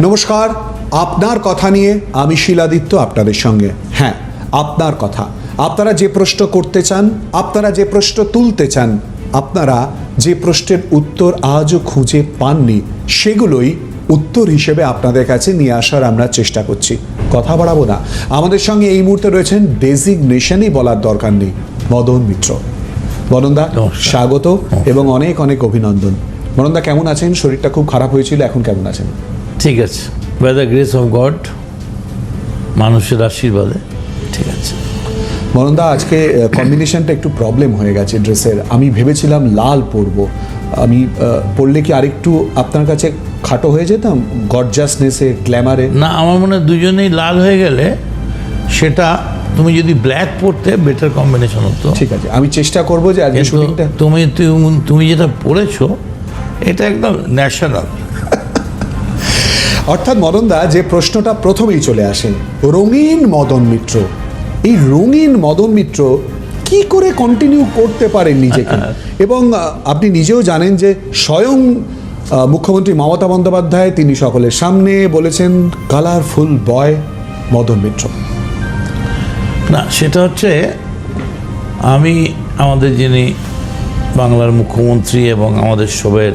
নমস্কার, আপনার কথা নিয়ে আমি শিলাদিত্য আপনাদের সঙ্গে। হ্যাঁ, আপনার কথা, আপনারা যে প্রশ্ন করতে চান, আপনারা যে প্রশ্ন তুলতে চান, আপনারা যে প্রশ্নের উত্তর আজও খুঁজে পাননি, সেগুলোই উত্তর হিসেবে আপনাদের কাছে নিয়ে আসার আমরা চেষ্টা করছি। কথা বাড়াবো না, আমাদের সঙ্গে এই মুহূর্তে রয়েছেন, ডেজিগনেশনই বলার দরকার নেই, মদন মিত্র। মদনদা, স্বাগত এবং অনেক অনেক অভিনন্দন। মদনদা, কেমন আছেন? শরীরটা খুব খারাপ হয়েছিল, এখন কেমন আছেন? ঠিক আছে, by the grace of God, মানুষের আশীর্বাদে ঠিক আছে। মদনদা, আজকে কম্বিনেশনটা একটু প্রবলেম হয়ে গেছে ড্রেসের। আমি ভেবেছিলাম লাল পরবো, আমি পরলে কি আরেকটু আপনার কাছে খাটো হয়ে যেতাম গর্জাসনেসে, গ্ল্যামারে? না, আমার মনে হয় দুজনেই লাল হয়ে গেলে সেটা, তুমি যদি ব্ল্যাক পরতে বেটার কম্বিনেশন হতো। ঠিক আছে, আমি চেষ্টা করবো যে আজকে শুটিংটা। তুমি যেটা পরেছো এটা একদম ন্যাশনাল। অর্থাৎ মদনদা, যে প্রশ্নটা প্রথমেই চলে আসে, রঙিন মদন মিত্র, এই রঙিন মদন মিত্র কি করে কন্টিনিউ করতে পারেন নিজেকে? এবং আপনি নিজেও জানেন যে স্বয়ং মুখ্যমন্ত্রী মমতা বন্দ্যোপাধ্যায় তিনি সকলের সামনে বলেছেন কালারফুল বয় মদন মিত্র। না, সেটা হচ্ছে আমি আমাদের যিনি বাংলার মুখ্যমন্ত্রী এবং আমাদের সবের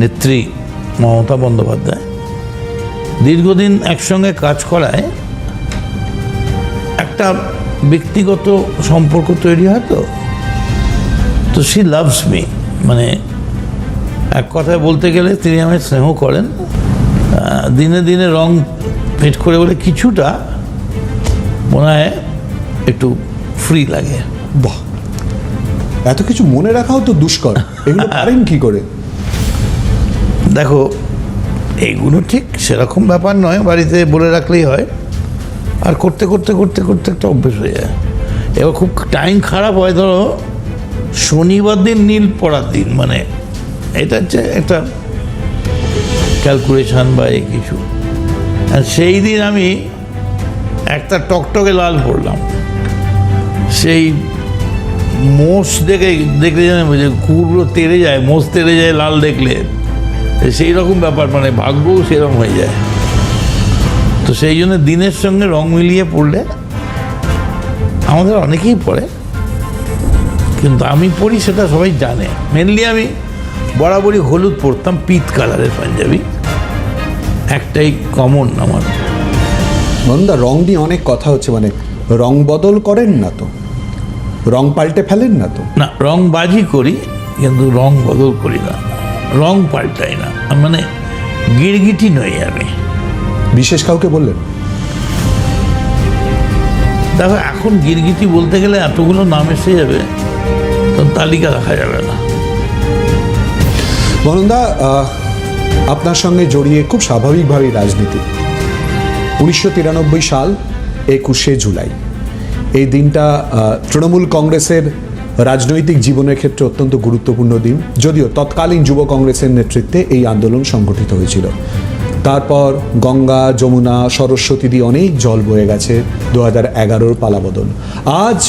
নেত্রী মমতা বন্দ্যোপাধ্যায় দীর্ঘদিন একসঙ্গে কাজ করায় একটা ব্যক্তিগত সম্পর্ক তৈরি হয়। তো শি লাভস মি, মানে এক কথায় বলতে গেলে তিনি আমায় স্নেহ করেন। দিনে দিনে রং ফিট করে বলে কিছুটা মনে হয় একটু ফ্রি লাগে। বাহ, এত কিছু মনে রাখাও তো দুষ্কর, এগুলো পারেন কি করে? দেখো, এইগুলো ঠিক সেরকম ব্যাপার নয়, বাড়িতে বলে রাখলেই হয়, আর করতে করতে করতে করতে একটা অভ্যেস হয়ে যায়। এবার খুব টাইম খারাপ হয়, ধরো শনিবার দিন নীল পড়ার দিন, মানে এটা হচ্ছে একটা ক্যালকুলেশন বা এই কিছু, আর সেই দিন আমি একটা টকটকে লাল পড়লাম। সেই মোষ দেখলে জানে যে কুকুরগুলো তেড়ে যায়, মোষ তেড়ে যায় লাল দেখলে, সেই রকম ব্যাপার, মানে ভাগ্যও সেরকম হয়ে যায়। তো সেই জন্য দিনের সঙ্গে রং মিলিয়ে পড়লে, আমাদের অনেকেই পড়ে কিন্তু আমি পড়ি সেটা সবাই জানে। মেনলি আমি বরাবরই হলুদ পরতাম, পিত কালারের পাঞ্জাবি, একটাই কমন আমার। মদনদা, রং নিয়ে অনেক কথা হচ্ছে, মানে রং বদল করেন না তো? রং পাল্টে ফেলেন না তো? না, রং বাজি করি কিন্তু রং বদল করি না, রং পাল্টাই না, মানে গিরগিটি নই আমি। বিশেষ কাউকে বললেন? দেখো, এখন গিরগিটি বলতে গেলে এতগুলো নাম এসে যাবে, তো তালিকা রাখা যাবে না। মদনদা, আপনার সঙ্গে জড়িয়ে খুব স্বাভাবিকভাবেই রাজনীতি। 1993 সাল 21শে জুলাই, এই দিনটা তৃণমূল কংগ্রেসের রাজনৈতিক জীবনের ক্ষেত্রে অত্যন্ত গুরুত্বপূর্ণ দিন, যদিও তৎকালীন যুব কংগ্রেসের নেতৃত্বে এই আন্দোলন সংগঠিত হয়েছিল। তারপর গঙ্গা, যমুনা, সরস্বতী দিয়ে অনেক জল বয়ে গেছে 2011-র পালাবদল। আজ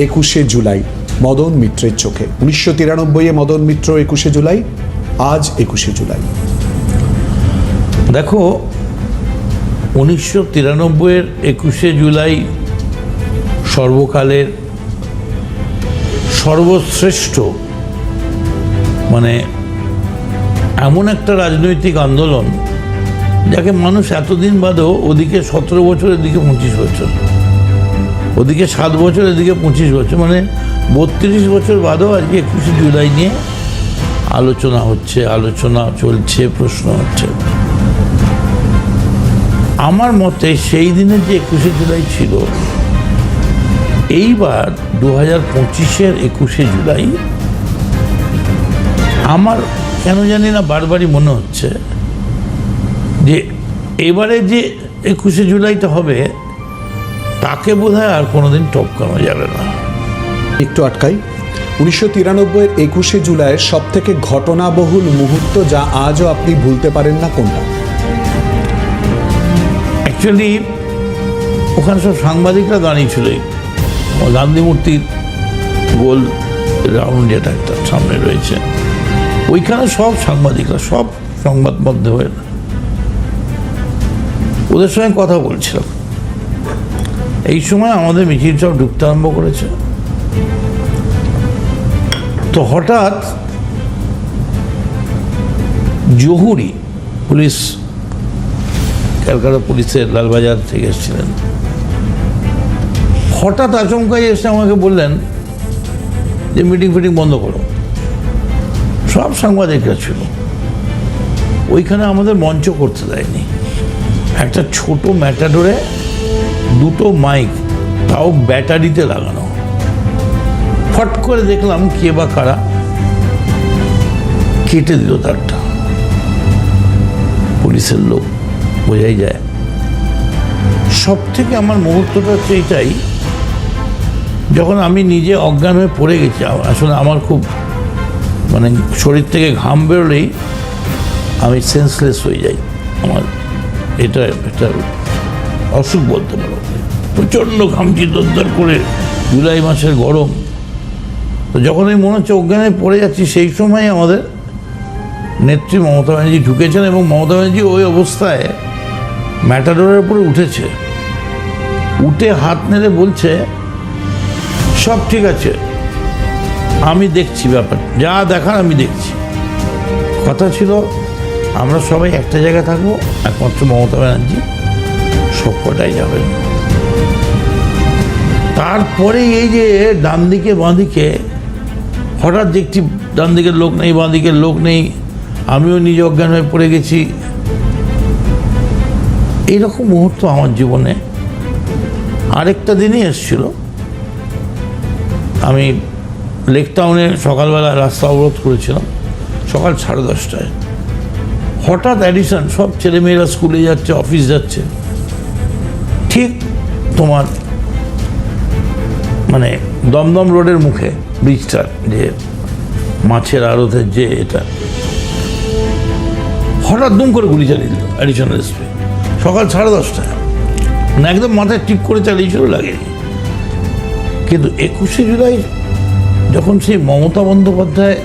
21শে জুলাই মদন মিত্রের চোখে। 1993-এ মদন মিত্র 21শে জুলাই, আজ 21শে জুলাই। দেখো, 1993-এর 21শে জুলাই সর্বকালের সর্বশ্রেষ্ঠ, মানে এমন একটা রাজনৈতিক আন্দোলন যাকে মানুষ এতদিন বাদেও, ওদিকে 17 বছর, এদিকে 25 বছর, ওদিকে 7 বছর, এদিকে 25 বছর, মানে 32 বছর বাদেও আজকে 21শে জুলাই নিয়ে আলোচনা হচ্ছে, আলোচনা চলছে, প্রশ্ন হচ্ছে। আমার মতে সেই দিনের যে 21শে জুলাই ছিল, এইবার 2025-এর 21শে জুলাই আমার কেন জানি না বারবারই মনে হচ্ছে যে এবারে যে 21শে জুলাইটা হবে, তাকে বোধহয় আর কোনোদিন টপকানো যাবে না। একটু আটকাই, 1993-এর 21শে জুলাইয়ের সব থেকে ঘটনাবহুল মুহূর্ত যা আজও আপনি ভুলতে পারেন না, কোনটা? অ্যাকচুয়ালি ওখানে সব সাংবাদিকরা দাঁড়িয়েছিল, গান্ধী মূর্তির গোল রাউন্ড যেটা একটা সামনে রয়েছে, ওইখানে সব সাংবাদিকরা, সব সংবাদ মাধ্যমের ওদের সঙ্গে কথা বলছিলাম। এই সময় আমাদের মিছিল সব ঢুকতে আরম্ভ করেছে। তো হঠাৎ জহুরি পুলিশ, ক্যালকাটা পুলিশের লালবাজার থেকে এসেছিলেন, হঠাৎ আচমকাই এসে আমাকে বললেন যে মিটিং ফিটিং বন্ধ করো। সব সাংবাদিকরা ছিল ওইখানে, আমাদের মঞ্চ করতে দেয়নি। একটা ছোট ম্যাটাডোরে 2টো মাইক, তাও ব্যাটারিতে লাগানো। ফট করে দেখলাম কে বা কারা কেটে দিল তারটা। পুলিশের লোক, বোঝাই যায়। সব থেকে আমার মুহূর্তটা হচ্ছে এটাই, যখন আমি নিজে অজ্ঞান হয়ে পড়ে গেছি। আসলে আমার খুব মানে শরীর থেকে ঘাম বেরোলেই আমি সেন্সলেস হয়ে যাই। আমার এটা একটা অসুখ বলতে পারো। প্রচণ্ড ঘামছি দরদর করে, জুলাই মাসের গরম। তো যখন আমি মনে হচ্ছে অজ্ঞানে পড়ে যাচ্ছি, সেই সময় আমাদের নেত্রী মমতা ব্যানার্জি ঢুকেছেন এবং মমতা ব্যানার্জি ওই অবস্থায় ম্যাটাডোরের উপরে উঠেছে। উঠে হাত নেড়ে বলছে, সব ঠিক আছে, আমি দেখছি ব্যাপার, যা দেখার আমি দেখছি। কথা ছিল আমরা সবাই একটা জায়গায় থাকবো, একমাত্র মমতা ব্যানার্জি সবকটাই যাবেন। তারপরে এই যে ডান দিকে বাঁ দিকে হঠাৎ দেখছি ডান দিকের লোক নেই, বাঁ দিকের লোক নেই, আমিও নিজে অজ্ঞান হয়ে পড়ে গেছি। এইরকম মুহূর্ত আমার জীবনে আরেকটা দিনই এসেছিল। আমি লেক টাউনে সকালবেলা রাস্তা অবরোধ করেছিলাম, সকাল 10:30টায়। হঠাৎ অ্যাডিশন, সব ছেলেমেয়েরা স্কুলে যাচ্ছে, অফিস যাচ্ছে, ঠিক তোমার মানে দমদম রোডের মুখে ব্রিজটার, যে মাছের আড়তের যে এটা, হঠাৎ দুম করে গুলি চালিয়ে দিল অ্যাডিশনাল এসপি সকাল 10:30টায়। মানে একদম মাথায় টিপ করে চালিয়েছিল, লাগেনি। কিন্তু 21শে জুলাই যখন সেই মমতা বন্দ্যোপাধ্যায়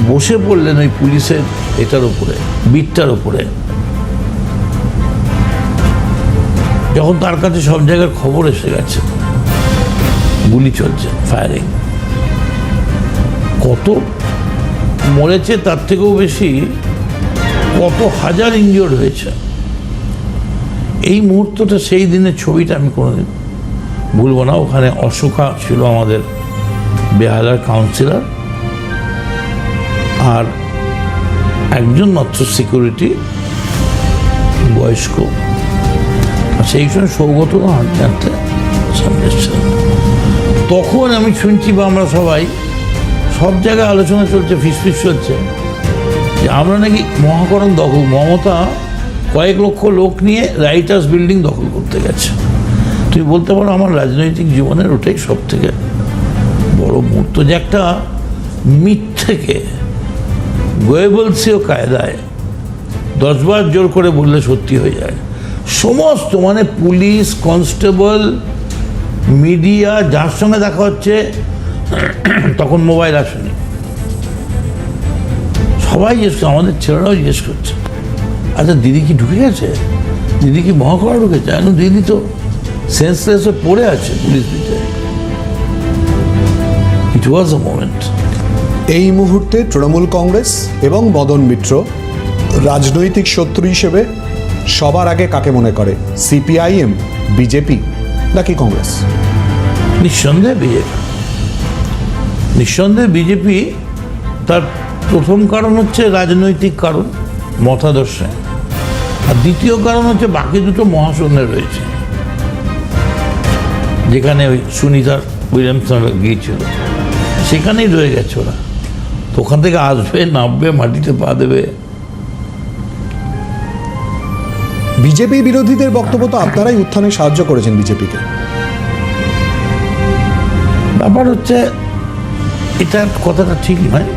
বসে পড়লেন ওই পুলিশের এটার উপরে, বিটটার উপরে, যখন তার কাছে সব জায়গার খবর এসে গেছে গুলি চলছে, ফায়ারিং, কত মরেছে তার থেকেও বেশি কত হাজার ইনজিওর্ড হয়েছে, এই মুহূর্তটা, সেই দিনের ছবিটা আমি কোনোদিন ভুলবো না। ওখানে অশোকা ছিল আমাদের বেহালার কাউন্সিলর, আর একজন মাত্র সিকিউরিটি বয়স্ক। সেই সময় সৌগত হাঁটতে হাঁটতে সামনে এসেছিলেন। তখন আমি শুনছি, বা আমরা সবাই, সব জায়গায় আলোচনা চলছে, ফিসফিস চলছে, যে আমরা নাকি মহাকরণ দখল, মমতা কয়েক লক্ষ লোক নিয়ে রাইটার্স বিল্ডিং দখল করতে গেছে। তুমি বলতে পারো আমার রাজনৈতিক জীবনের ওটাই সব থেকে বড় মুহূর্ত, যে একটা মিথ্যেকে গোয়েবলসীয় কায়দায় 10 বার জোর করে বললে সত্যি হয়ে যায়। সমস্ত মানে পুলিশ, কনস্টেবল, মিডিয়া, যার সঙ্গে দেখা হচ্ছে, তখন মোবাইল আসেনি, সবাই জিজ্ঞেস, আমাদের ছেলেরাও জিজ্ঞেস করছে, আচ্ছা দিদি কি ঢুকে গেছে, দিদি কি মহাকরণ ঢুকেছে? এখন দিদি তো সেন্সলেস হয়ে পড়ে আছে পুলিশ দিতে। ইট ওয়াজ আ মোমেন্ট। এই মুহূর্তে তৃণমূল কংগ্রেস এবং মদন মিত্র রাজনৈতিক শত্রু হিসেবে সবার আগে কাকে মনে করে? সিপিআইএম, বিজেপি নাকি কংগ্রেস? নিঃসন্দেহে বিজেপি। নিঃসন্দেহে বিজেপি। তার প্রথম কারণ হচ্ছে রাজনৈতিক কারণ, মতাদর্শে, আর দ্বিতীয় কারণ হচ্ছে বাকি দুটো মহাশূন্যে রয়েছে, যেখানে ওই সুনিতা উইলিয়ামসন গিয়েছিল, সেখানেই রয়ে গেছে ওরা। তো ওখান থেকে আসবে, নামবে, মাটিতে পা দেবে। বিজেপি বিরোধীদের বক্তব্য তো আপনারাই উত্থানে সাহায্য করেছেন বিজেপিকে। ব্যাপার হচ্ছে এটার কথাটা ঠিক নয়,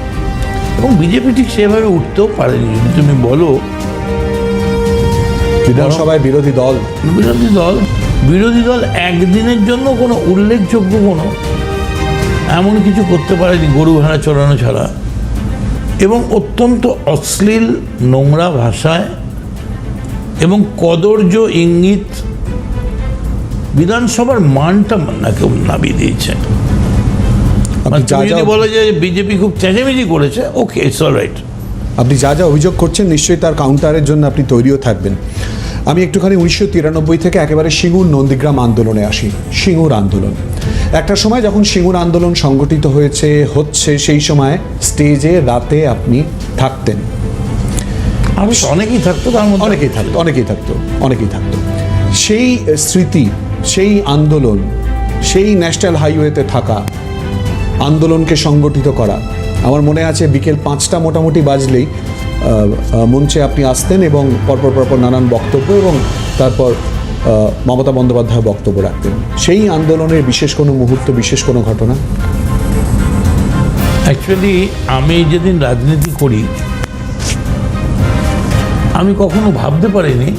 এবং বিজেপি ঠিক সেভাবে উঠতেও পারেনি। যদি তুমি বলো বিধানসভায় বিরোধী দল একদিনের জন্য কোনো উল্লেখযোগ্য কোনো এমন কিছু করতে পারেনি গরু ভেড়া চড়ানো ছাড়া, এবং অত্যন্ত অশ্লীল নোংরা ভাষায় এবং কদর্য ইঙ্গিত বিধানসভার মানটা কেউ নামিয়ে দিয়েছে। আপনি যা তুমি যা যদি বলো যে বিজেপি খুব চেঁচামেচি করেছে, ওকে, ইটস অল রাইট। আপনি যা যা অভিযোগ করছেন নিশ্চয়ই তার কাউন্টারের জন্য আপনি তৈরিও থাকবেন। আমি একটুখানি 1993 থেকে একেবারে সিঙ্গুর নন্দীগ্রাম আন্দোলনে আসি। সিঙ্গুর আন্দোলন একটা সময় যখন সিঙ্গুর আন্দোলন সংগঠিত হচ্ছে সেই সময় স্টেজে রাতে আপনি থাকতেন। আমি অনেকেই থাকতো, তার মধ্যে অনেকেই থাকতো। সেই স্মৃতি, সেই আন্দোলন, সেই ন্যাশনাল হাইওয়েতে থাকা, আন্দোলনকে সংগঠিত করা, আমার মনে আছে বিকেল 5টা মোটামুটি বাজলেই মঞ্চে আপনি আসতেন এবং পরপর নানান বক্তব্য এবং তারপর মমতা বন্দ্যোপাধ্যায় বক্তব্য রাখতেন। সেই আন্দোলনের বিশেষ কোনো মুহূর্ত, বিশেষ কোনো ঘটনা? অ্যাকচুয়ালি আমি যেদিন রাজনীতি করি আমি কখনো ভাবতে পারিনি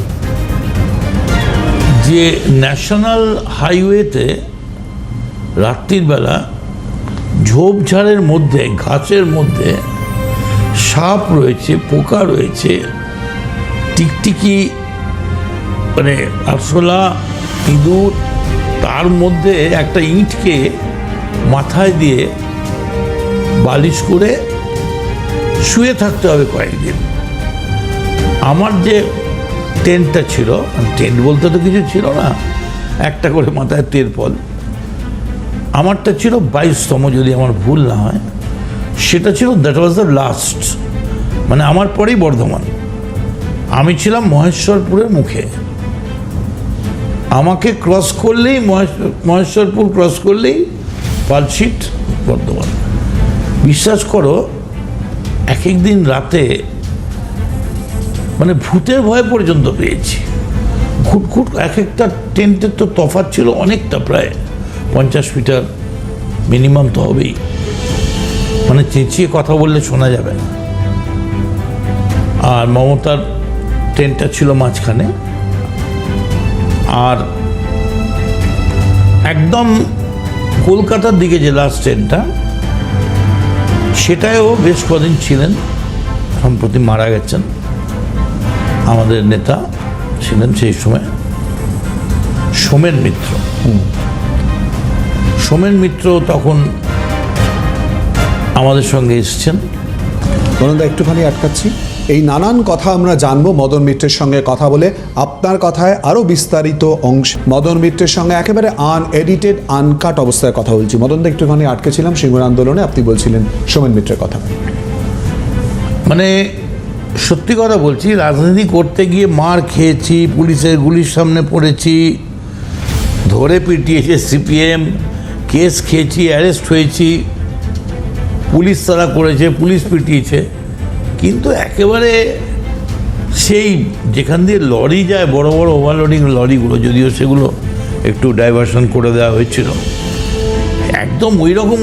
যে ন্যাশনাল হাইওয়েতে রাত্রির বেলা ঝোপঝাড়ের মধ্যে, গাছের মধ্যে সাপ রয়েছে, পোকা রয়েছে, টিকটিকি, মানে আরশোলা, ইঁদুর, তার মধ্যে একটা ইঁটকে মাথায় দিয়ে বালিশ করে শুয়ে থাকতে হবে কয়েকদিন। আমার যে টেন্টটা ছিল, টেন্ট বলতে তো কিছু ছিল না, একটা করে মাথায় তেরপল, আমারটা ছিল 22তম, যদি আমার ভুল না হয়। সেটা ছিল, দ্যাট ওয়াজ দ্য লাস্ট, মানে আমার পরেই বর্ধমান। আমি ছিলাম মহেশ্বরপুরের মুখে। আমাকে ক্রস করলেই মহেশ্বরপুর ক্রস করলেই পালশিট, বর্ধমান। বিশ্বাস করো, এক একদিন রাতে মানে ভূতের ভয় পর্যন্ত পেয়েছি। ঘুটঘুট, এক একটা টেন্টের তো তফাৎ ছিল অনেকটা, প্রায় 50 মিটার মিনিমাম তো হবেই, মানে চেঁচিয়ে কথা বললে শোনা যাবে না। আর মমতার টেন্টটা ছিল মাঝখানে, আর একদম কলকাতার দিকে যে লাস্ট ট্রেনটা, সেটাও বেশ কদিন ছিলেন। সম্প্রতি মারা গেছেন আমাদের নেতা, ছিলেন সেই সময় সোমেন মিত্র। সোমেন মিত্র তখন আমাদের সঙ্গে এসছেন। মদনদা, একটুখানি আটকাচ্ছি, এই নানান কথা আমরা জানবো মদন মিত্রের সঙ্গে কথা বলে। আপনার কথায় আরও বিস্তারিত অংশ মদন মিত্রের সঙ্গে একেবারে আনএডিটেড, আনকাট অবস্থায় কথা বলছি। মদনদা, একটুখানি আটকেছিলাম সিঙ্গুর আন্দোলনে, আপনি বলছিলেন সোমেন মিত্রের কথা। মানে সত্যি কথা বলছি, রাজনীতি করতে গিয়ে মার খেয়েছি, পুলিশের গুলির সামনে পড়েছি, ধরে পিটিয়েছে সিপিএম, কেস খেয়েছি, অ্যারেস্ট হয়েছি, পুলিশ তারা করেছে, পুলিশ পিটিয়েছে। কিন্তু একেবারে সেই যেখান দিয়ে লরি যায়, বড় বড় ওভারলোডিং লরিগুলো, যদিও সেগুলো একটু ডাইভারশন করে দেওয়া হয়েছিল, একদম ওই রকম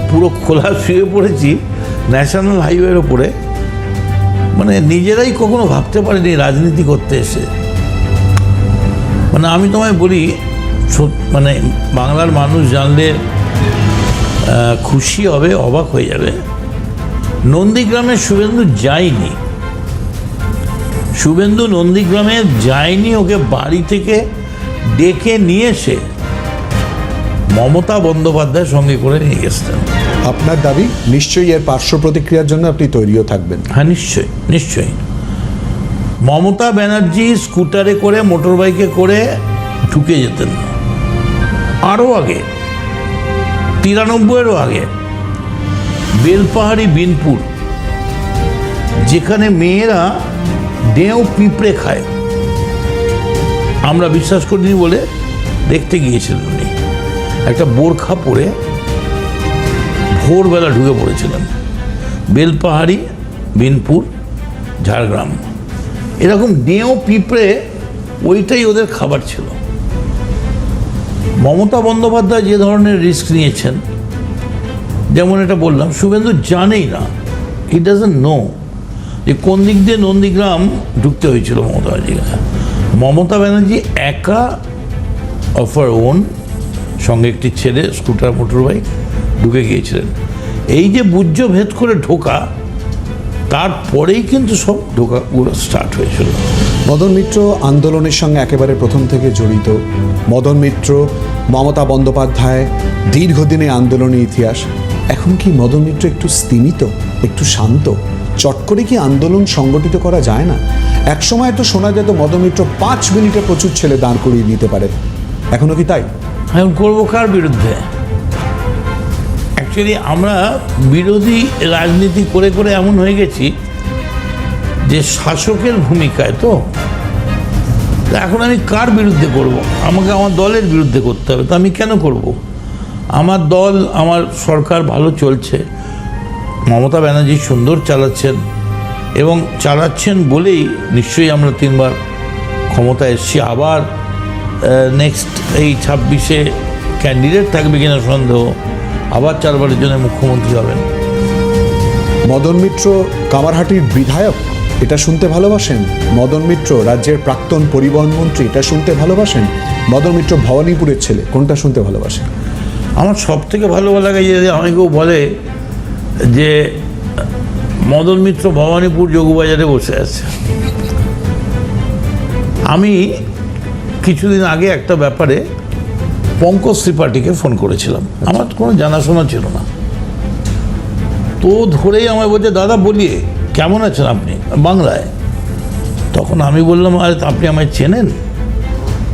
পুরো খোলা শুয়ে পড়েছি ন্যাশনাল হাইওয়ের ওপরে। মানে নিজেরাই কখনো ভাবতে পারিনি রাজনীতি করতে এসে। মানে আমি তোমায় বলি, মানে বাংলার মানুষ জানলে খুশি হবে, অবাক হয়ে যাবে। নন্দীগ্রামে শুভেন্দু যায়নি, শুভেন্দু নন্দীগ্রামে যায়নি, ওকে বাড়ি থেকে ডেকে নিয়ে এসে মমতা বন্দ্যোপাধ্যায়ের সঙ্গে করে নিয়ে গেছেন। আপনার দাবি নিশ্চয়ই এর পার্শ্ব প্রতিক্রিয়ার জন্য আপনি তৈরিও থাকবেন। হ্যাঁ, নিশ্চয়ই নিশ্চয়ই। মমতা ব্যানার্জি স্কুটারে করে, মোটর বাইকে করে ঢুকে যেতেন আরও আগে, 93-এরও আগে। বেলপাহাড়ি, বিনপুর, যেখানে মেয়েরা ডেউ পিঁপড়ে খায়, আমরা বিশ্বাস করিনি বলে দেখতে গিয়েছিলেন উনি। একটা বোরখা পরে ভোরবেলা ঢুকে পড়েছিলেন। বেলপাহাড়ি, বিনপুর, ঝাড়গ্রাম, এরকম ডেউ পিঁপড়ে, ওইটাই ওদের খাবার ছিল। মমতা বন্দ্যোপাধ্যায় যে ধরনের রিস্ক নিয়েছেন, যেমন এটা বললাম, শুভেন্দু জানেই না, হি ডাজন্ট নো যে কোন দিক দিয়ে নন্দীগ্রাম ঢুকতে হয়েছিল মমতা ব্যানার্জিকে। মমতা ব্যানার্জি একা, অফার ওন, সঙ্গে একটি ছেলে, স্কুটার, মোটর বাইক, ঢুকে গিয়েছিলেন। এই যে বুজ্জ ভেদ করে ঢোকা, তারপরেই কিন্তু সব ঢোকাগুলো স্টার্ট হয়েছিল। মদন মিত্র আন্দোলনের সঙ্গে একেবারে প্রথম থেকে জড়িত। মদন মিত্র, মমতা বন্দ্যোপাধ্যায়, দীর্ঘদিনে আন্দোলনের ইতিহাস। এখন কি মদন মিত্র একটু স্তিমিত, একটু শান্ত? চট করে কি আন্দোলন সংগঠিত করা যায় না? এক সময় তো শোনা যেত মদন মিত্র 5 মিনিটে প্রচুর ছেলে দাঁড় করিয়ে দিতে পারে। এখনো কি তাই? এখন করবো কার বিরুদ্ধে? অ্যাকচুয়ালি আমরা বিরোধী রাজনীতি করে করে এমন হয়ে গেছি যে শাসকের ভূমিকায় তো এখন আমি কার বিরুদ্ধে করব? আমাকে আমার দলের বিরুদ্ধে করতে হবে। তো আমি কেন করব? আমার দল, আমার সরকার ভালো চলছে, মমতা ব্যানার্জি সুন্দর চালাচ্ছেন, এবং চালাচ্ছেন বলেই নিশ্চয়ই আমরা 3বার ক্ষমতা এসেছি। আবার নেক্সট এই 26-এ ক্যান্ডিডেট থাকবে কিনা সন্দেহ, আবার 4বারের জন্য মুখ্যমন্ত্রী হবেন। মদন মিত্র কামারহাটির বিধায়ক, এটা শুনতে ভালোবাসেন? মদন মিত্র রাজ্যের প্রাক্তন পরিবহন মন্ত্রী, এটা শুনতে ভালোবাসেন? মদন মিত্র ভবানীপুরের ছেলে, কোনটা শুনতে ভালোবাসেন? আমার সব থেকে ভালো লাগে যে অনেকেও বলে যে মদন মিত্র ভবানীপুর যোগবাজারে বসে আছে। আমি কিছুদিন আগে একটা ব্যাপারে পঙ্কজ ত্রিপাঠীকে ফোন করেছিলাম, আমার কোনো জানাশোনা ছিল না। তো ধরেই আমায় বলছে, দাদা বলিয়ে কেমন আছেন আপনি, বাংলায়। তখন আমি বললাম, আরে আপনি আমায় চেনেন?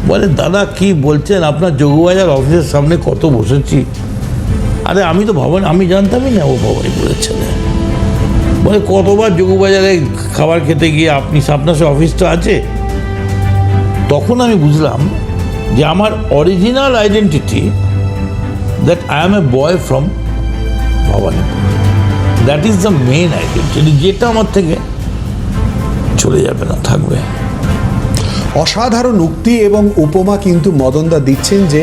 বলে, দাদা কি বলছেন, আপনার যোগবাজার অফিসের সামনে কত বসেছি। আরে আমি তো আমি জানতামই না ও ভবানীপুরের ছেলে। বলে, কতবার যোগবাজারে খাবার খেতে গিয়ে আপনার সে অফিসটা আছে। তখন আমি বুঝলাম যে আমার original identity, that I am a boy from Bhabanipur, that is the main identity, যেটা আমার থেকে চলে যাবে না, থাকবে। অসাধারণ উক্তি এবং উপমা কিন্তু মদনদা দিচ্ছেন যে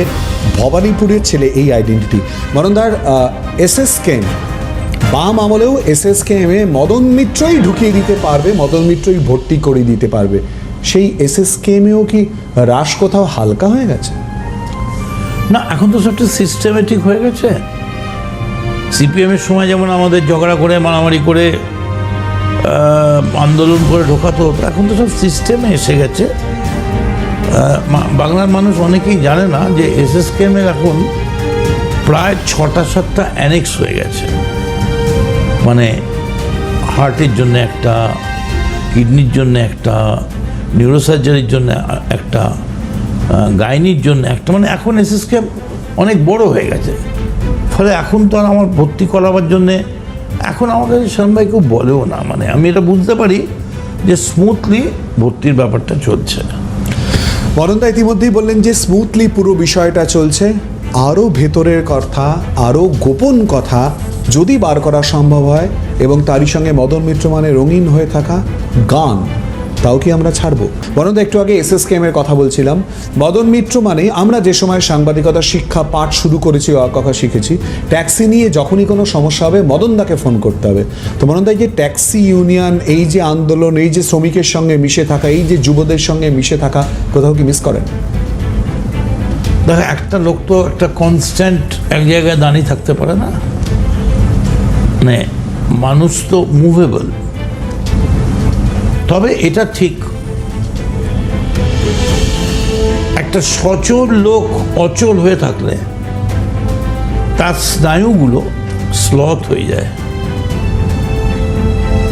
ভবানীপুরের ছেলে, এই আইডেন্টিটি। মদনদার এসএসকেএম, বাম আমলেও এসএসকেএমে মদন মিত্রই ঢুকিয়ে দিতে পারবে, মদন মিত্রই ভর্তি করে দিতে পারবে। সেই এসএসকেএমেও কি রাশ কোথাও হালকা হয়ে গেছে? না, এখন তো সবটা সিস্টেমেটিক হয়ে গেছে। সিপিএমের সময় যেমন আমাদের ঝগড়া করে, মারামারি করে, আন্দোলন করে ঢোকাতো, এখন তো সব সিস্টেমে এসে গেছে। বাংলার মানুষ অনেকেই জানে না যে এসএসকেএমের এখন প্রায় 6টা-7টা অ্যানেক্স হয়ে গেছে। মানে হার্টের জন্য একটা, কিডনির জন্য একটা, নিউরোসার্জারির জন্য একটা, গাইনির জন্য একটা, মানে এখন এসএসকেএম অনেক বড় হয়ে গেছে। ফলে এখন তো আর আমার ভর্তি করাবার জন্যে এখন আমার কাছে শ্যামভাই কেউ বলেও না। মানে আমি এটা বুঝতে পারি যে স্মুথলি ভর্তির ব্যাপারটা চলছে। মদনদা ইতিমধ্যেই বললেন যে স্মুথলি পুরো বিষয়টা চলছে। আরও ভেতরের কথা, আরও গোপন কথা যদি বার করা সম্ভব হয়, এবং তারই সঙ্গে মদন মিত্র মানে রঙিন হয়ে থাকা গান, তাও কি আমরা ছাড়বো? মদনদা একটু আগে এসএসকেএমের কথা বলছিলাম। মদন মিত্র মানে আমরা যে সময় সাংবাদিকতা শিক্ষা পাঠ শুরু করেছি, কথা শিখেছি, ট্যাক্সি নিয়ে যখনই কোনো সমস্যা হবে মদনদাকে ফোন করতে হবে। তো মদনদা, এই যে ট্যাক্সি ইউনিয়ন, এই যে আন্দোলন, এই যে শ্রমিকের সঙ্গে মিশে থাকা, এই যে যুবদের সঙ্গে মিশে থাকা, কোথাও কি মিস করেন? দেখো, একটা লোক তো একটা কনস্ট্যান্ট এক জায়গায় দাঁড়িয়ে থাকতে পারে না। মানে মানুষ তো মুভেবল। তবে এটা ঠিক, একটা সচল লোক অচল হয়ে থাকলে তার স্নায়ুগুলো স্লথ হয়ে যায়,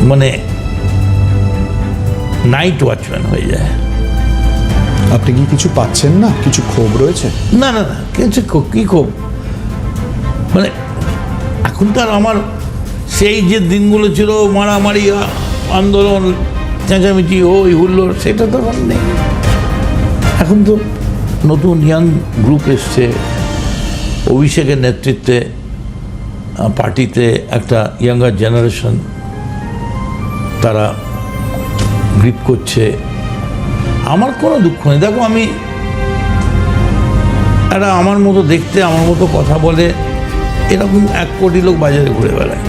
মানে নাইট ওয়াচম্যান হয়ে যায়। আপনি কি কিছু পাচ্ছেন না? কিছু ক্ষোভ রয়েছে? না না না, কিছু কি ক্ষোভ? মানে এখন তো আর আমার সেই যে দিনগুলো ছিল, মারামারি, আন্দোলন, চেঁচামেচি, হই হুল্লোড়, সেটা তো আমার নেই। এখন তো নতুন ইয়াং গ্রুপ এসছে, অভিষেকের নেতৃত্বে পার্টিতে একটা ইয়াঙ্গার জেনারেশন তারা গ্রিপ করছে। আমার কোনো দুঃখ নেই। দেখো, আমি একটা আমার মতো দেখতে, আমার মতো কথা বলে এরকম 1 কোটি লোক বাজারে ঘুরে বেড়ায়।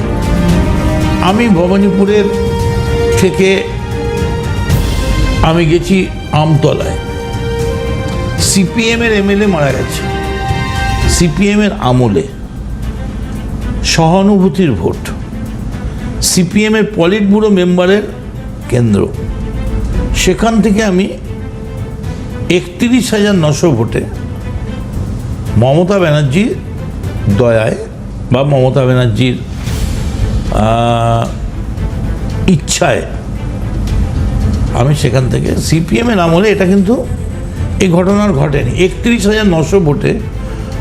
আমি ভবানীপুরের থেকে আমি গেছি আমতলায়, সিপিএমের এমএলএ মারা গেছে, সিপিএমের আমলে, সহানুভূতির ভোট। সিপিএমের পলিট ব্যুরো মেম্বারের কেন্দ্র। সেখান থেকে আমি 31,900 ভোটে মমতা ব্যানার্জির দয়ায় বা মমতা ব্যানার্জির ইচ্ছায় আমি সেখান থেকে সিপিএমের আমলে, এটা কিন্তু এই ঘটনার ঘটেনি, 31,900 ভোটে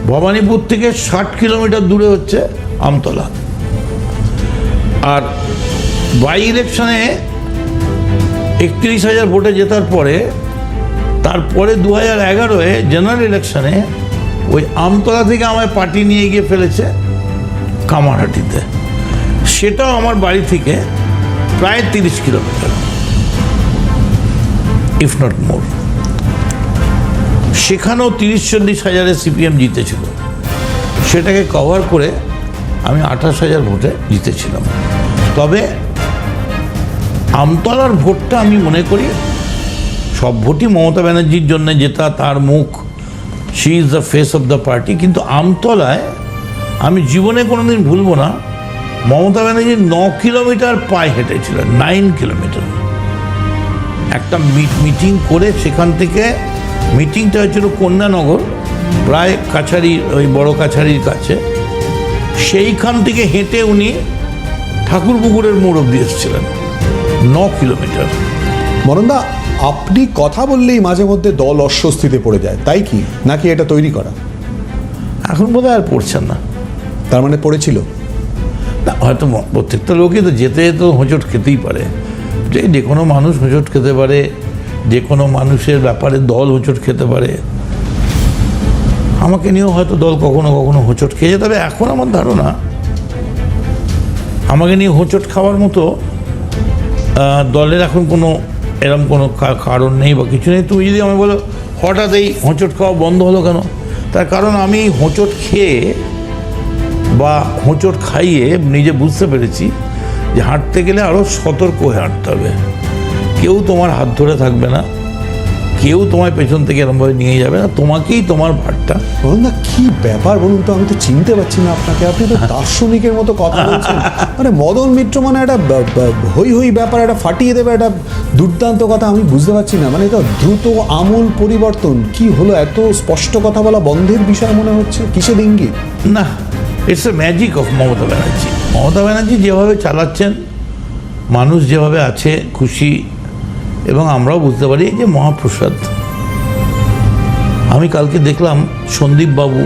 ভবানীপুর থেকে 60 কিলোমিটার দূরে হচ্ছে আমতলা। আর বাই ইলেকশনে 31,000 ভোটে জেতার পরে তারপরে 2011-এ জেনারেল ইলেকশনে ওই আমতলা থেকে আমায় পার্টি নিয়ে গিয়ে ফেলেছে কামারহাটিতে। সেটাও আমার বাড়ি থেকে প্রায় 30 কিলোমিটার, ইফ নট মোর। সেখানেও 30-40 হাজারে সিপিএম জিতেছিল। সেটাকে কভার করে আমি 28,000 ভোটে জিতেছিলাম। তবে আমতলার ভোটটা আমি মনে করি সব ভোটই মমতা ব্যানার্জির জন্য জেতা, তার মুখ, she is the face of the party. কিন্তু আমতলায় আমি জীবনে কোনোদিন ভুলবো না, মমতা ব্যানার্জি 9 কিলোমিটার পায়ে হেঁটেছিলেন, 9 কিলোমিটার। একটা মিটিং করে সেখান থেকে, মিটিংটা হয়েছিল কন্যানগর, প্রায় কাছারি, ওই বড় কাছারির কাছে। সেইখান থেকে হেঁটে উনি ঠাকুরপুকুরের মোড় অব্দি এসেছিলেন, 9 কিলোমিটার। মরণদা, আপনি কথা বললেই মাঝে মধ্যে দল অস্বস্তিতে পড়ে যায়, তাই কি, নাকি এটা তৈরি করা? এখন বোধহয় আর পড়ছেন না। তার মানে পড়েছিল না, হয়তো প্রত্যেকটা লোকই তো যেতে তো হোঁচট খেতেই পারে, যে কোনো মানুষ হোঁচট খেতে পারে, যে কোনো মানুষের ব্যাপারে দল হোঁচট খেতে পারে। আমাকে নিয়েও হয়তো দল কখনো কখনো হোঁচট খেয়েছে। তবে এখন আমার ধারণা আমাকে নিয়ে হোঁচট খাওয়ার মতো দলের এখন কোনো এরকম কোনো কারণ নেই বা কিছু নেই। তুমি যদি আমি বলো হঠাৎ এই হোঁচট খাওয়া বন্ধ হলো কেন, তার কারণ আমি হোঁচট খেয়ে বা হোঁচট খাইয়ে নিজে বুঝতে পেরেছি যে হাঁটতে গেলে আরও সতর্ক হয়ে হাঁটতে হবে। কেউ তোমার হাত ধরে থাকবে না, কেউ তোমায় পেছন থেকে এরকমভাবে নিয়ে যাবে না, তোমাকেই তোমার ভারটা। মরণদা, কি ব্যাপার বলুন তো, আমি তো চিনতে পারছি না আপনাকে। আপনি তো দার্শনিকের মতো কথা বলছেন। মানে মদন মিত্র মানে একটা হই হই ব্যাপার, একটা ফাটিয়ে দেবে, একটা দুর্দান্ত কথা। আমি বুঝতে পারছি না, মানে এটা দ্রুত আমূল পরিবর্তন কি হলো? এত স্পষ্ট কথা বলা বন্ধের বিষয় মনে হচ্ছে, কিসের ইঙ্গিত? না, it's a magic of Mamata Banerjee. Mamata Banerjee যেভাবে চালাচ্ছেন, মানুষ যেভাবে আছে খুশি, এবং আমরাও বুঝতে পারি যে মহাপ্রসাদ। আমি কালকে দেখলাম সন্দীপ বাবু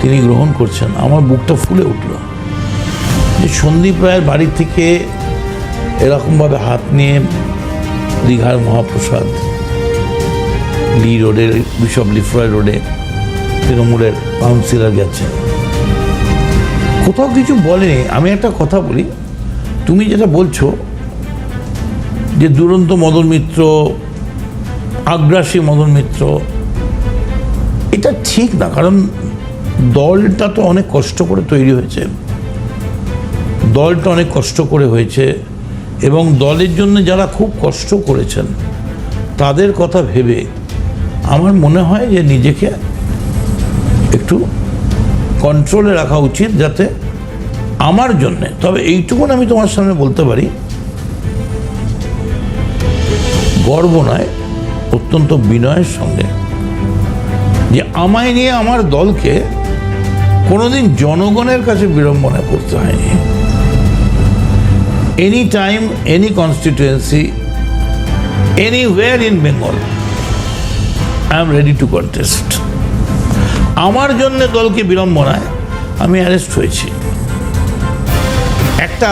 তিনি গ্রহণ করছেন, আমার বুকটা ফুলে উঠল যে সন্দীপ রায়ের বাড়ি থেকে এরকমভাবে হাত নিয়ে দীঘার মহাপ্রসাদ লি রোডের, বিশপ লিফ্রয় রোডে তৃণমূলের কাউন্সিলর গেছে, কোথাও কিছু বলেনি। আমি একটা কথা বলি, তুমি যেটা বলছো যে দুরন্ত মদন মিত্র, আগ্রাসী মদন মিত্র, এটা ঠিক না। কারণ দলটা তো অনেক কষ্ট করে তৈরি হয়েছে, দলটা অনেক কষ্ট করে হয়েছে, এবং দলের জন্য যারা খুব কষ্ট করেছেন তাদের কথা ভেবে আমার মনে হয় যে নিজেকে একটু কন্ট্রোলে রাখা উচিত, যাতে আমার জন্যে। তবে এইটুকুন আমি তোমার সামনে বলতে পারি, গর্ব নয়, অত্যন্ত বিনয়ের সঙ্গে, যে আমায় নিয়ে আমার দলকে কোনোদিন জনগণের কাছে বিড়ম্বনা করতে হয়নি। Any time, any constituency, anywhere in Bengal, I am ready to contest. আমার জন্য দলকে বিড়ম্বনায় আমি অ্যারেস্ট হয়েছি। একটা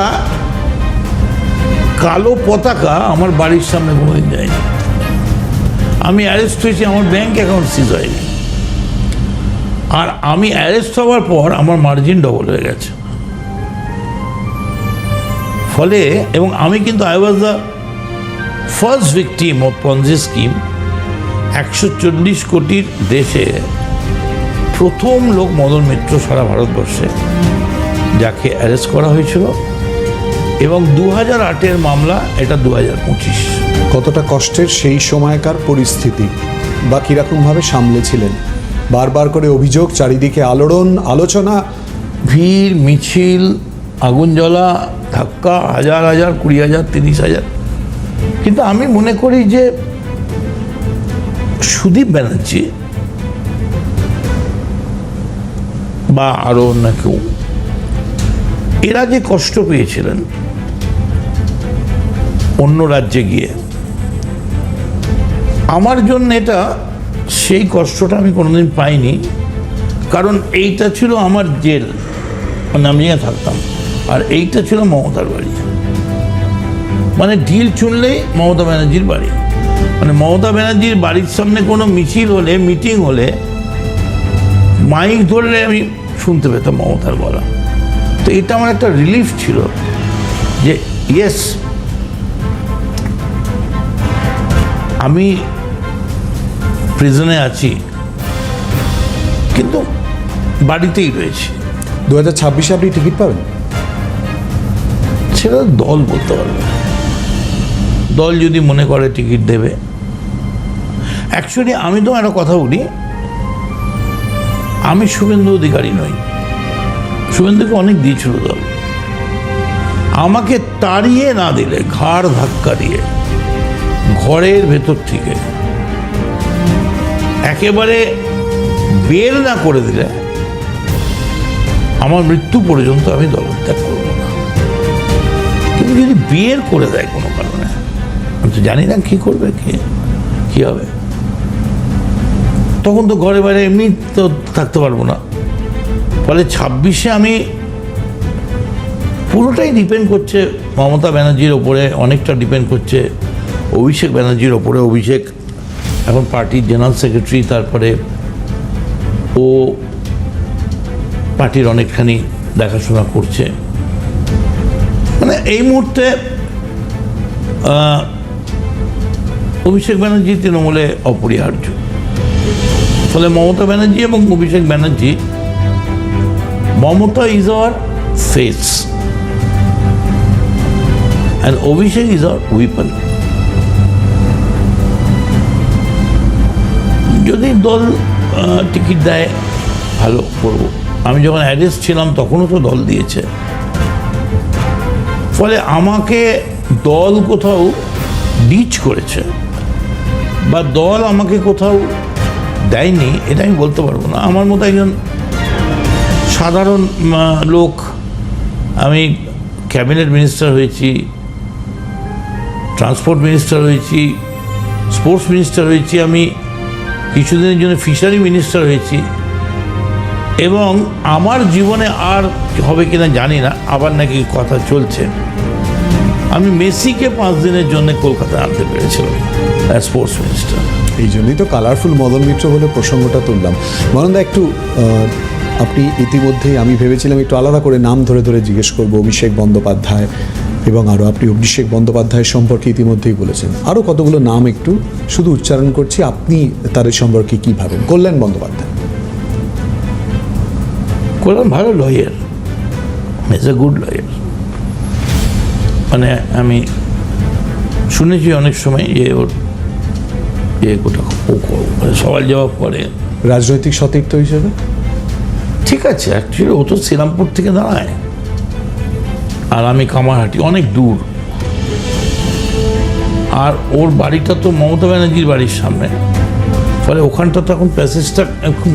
কালো পতাকা আমার বাড়ির সামনে কোনোদিন যায়নি। আমি অ্যারেস্ট হয়েছি, আমার ব্যাংক অ্যাকাউন্ট সিজ হয়নি। আর আমি অ্যারেস্ট হওয়ার পর আমার মার্জিন ডবল হয়ে গেছে। ফলে, এবং আমি কিন্তু I was the first victim of Ponzi scheme. 140 কোটির দেশে প্রথম লোক মদন মিত্র সারা ভারতবর্ষে, যাকে অ্যারেস্ট করা হয়েছিল। এবং 2008-এর মামলা, এটা 2025। কতটা কষ্টের সেই সময়কার পরিস্থিতি, বা কীরকমভাবে সামলেছিলেন? বারবার করে অভিযোগ, চারিদিকে আলোড়ন, আলোচনা, ভিড়, মিছিল, আগুন জ্বলা, ধাক্কা, হাজার হাজার, 20,000, 30,000। কিন্তু আমি মনে করি যে সুদীপ ব্যানার্জি বা আরো অন্য কেউ, এরা যে কষ্ট পেয়েছিলেন অন্য রাজ্যে গিয়ে, আমার জন্য এটা সেই কষ্টটা আমি কোনোদিন পাইনি। কারণ এইটা ছিল আমার জেল, মানে আমি যেখানে থাকতাম, আর এইটা ছিল মমতার বাড়ি। মানে ঢিল চুনলেই মমতা ব্যানার্জির বাড়ি। মানে মমতা ব্যানার্জির বাড়ির সামনে কোনো মিছিল হলে, মিটিং হলে, মাইক ধরলে আমি শুনতে পেতাম মমতার বলা। তো এটা আমার একটা রিলিফ ছিল যে ইয়েস, আমি প্রিজনে আছি কিন্তু বাড়িতেই রয়েছি। 2026-এ আপনি টিকিট পাবেন? সেটা দল বলতে পারবে। দল যদি মনে করে টিকিট দেবে। অ্যাকচুয়ালি আমি তো একটা কথা বলি, আমি শুভেন্দু অধিকারী নই। শুভেন্দুকে অনেক দিয়েছিল দল। আমাকে তাড়িয়ে না দিলে, ঘাড় ধাক্কা দিয়ে ঘরের ভেতর থেকে একেবারে বের না করে দিলে, আমার মৃত্যু পর্যন্ত আমি দলত্যাগ করব না। কিন্তু যদি বের করে দেয় কোনো কারণে, আমি তো জানি না কি করবে, কি হবে, তখন তো ঘরে বাইরে এমনি তো থাকতে পারবো না। ফলে 26-এ আমি পুরোটাই ডিপেন্ড করছে মমতা ব্যানার্জির ওপরে, অনেকটা ডিপেন্ড করছে অভিষেক ব্যানার্জির ওপরে। অভিষেক এখন পার্টির জেনারেল সেক্রেটারি, তারপরে ও পার্টির অনেকখানি দেখাশোনা করছে। মানে এই মুহূর্তে অভিষেক ব্যানার্জি তৃণমূলে অপরিহার্য। ফলে মমতা ব্যানার্জি এবং Abhishek Banerjee, Mamata is our face and Abhishek is our weapon. যদি দল টিকিট দেয় ভালো করব। আমি যখন অ্যারেস্ট ছিলাম তখনও তো দল দিয়েছে। ফলে আমাকে দল কোথাও ডিচ করেছে বা দল আমাকে কোথাও দেয়নি, এটা আমি বলতে পারবো না। আমার মতো একজন সাধারণ লোক, আমি ক্যাবিনেট মিনিস্টার হয়েছি, ট্রান্সপোর্ট মিনিস্টার হয়েছি, স্পোর্টস মিনিস্টার হয়েছি, আমি কিছুদিনের জন্য ফিশারি মিনিস্টার হয়েছি, এবং আমার জীবনে আর হবে কিনা জানি না, আবার নাকি কথা চলছে, আমি মেসিকে 5 দিনের জন্য কলকাতায় আনতে পেরেছিলাম অ্যাজ স্পোর্টস মিনিস্টার। এই জন্যই তো কালারফুল মদন মিত্র বলে প্রসঙ্গটা তুললাম। মদনদা, একটু আপনি ইতিমধ্যেই, আমি ভেবেছিলাম একটু আলাদা করে নাম ধরে ধরে জিজ্ঞেস করবো, অভিষেক বন্দ্যোপাধ্যায় এবং আরও, আপনি অভিষেক বন্দ্যোপাধ্যায়ের সম্পর্কে ইতিমধ্যেই বলেছেন। আরও কতগুলো নাম একটু শুধু উচ্চারণ করছি, আপনি তাদের সম্পর্কে কী ভাবেন? কল্যাণ বন্দ্যোপাধ্যায়। কল্যাণ ভালো lawyer, is a good lawyer. মানে আমি শুনেছি অনেক সময় যে ওর সওয়াল জবাব করে রাজনৈতিক সতীর্থ হিসেবে ঠিক আছে। অ্যাকচুয়ালি ও তো শ্রীরামপুর থেকে দাঁড়ায়, আর আমি কামারহাটি, অনেক দূর। আর ওর বাড়িটা তো মমতা ব্যানার্জির বাড়ির সামনে। ফলে ওখানটা তো এখন প্যাসেজটা এখন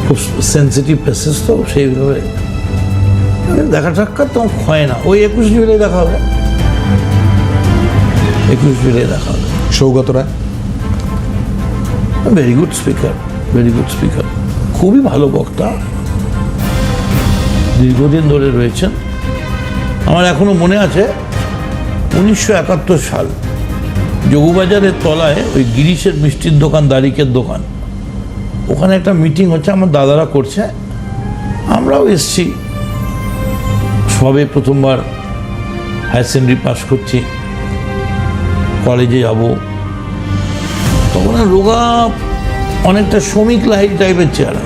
খুব সেন্সিটিভ প্যাসেজ, তো সেইভাবে দেখা সাক্ষাৎ তো হয় না। ওই 21 জুলাই দেখা হবে, 21 জুলাই দেখা হবে। Saugata Roy, very good speaker, very good speaker, খুবই ভালো বক্তা, দীর্ঘদিন ধরে রয়েছেন। আমার এখনো মনে আছে 1971 সাল, যোগুবাজারের তলায় ওই গিরিশের মিষ্টির দোকান, দারিকের দোকান, ওখানে একটা মিটিং হচ্ছে, আমার দাদারা করছে, আমরাও এসছি। সবে প্রথমবার হায়ার সেকেন্ডারি পাস করছি, কলেজে যাব, তখন রোগা, অনেকটা শ্রমিক লাহিড়ী টাইপের চেহারা,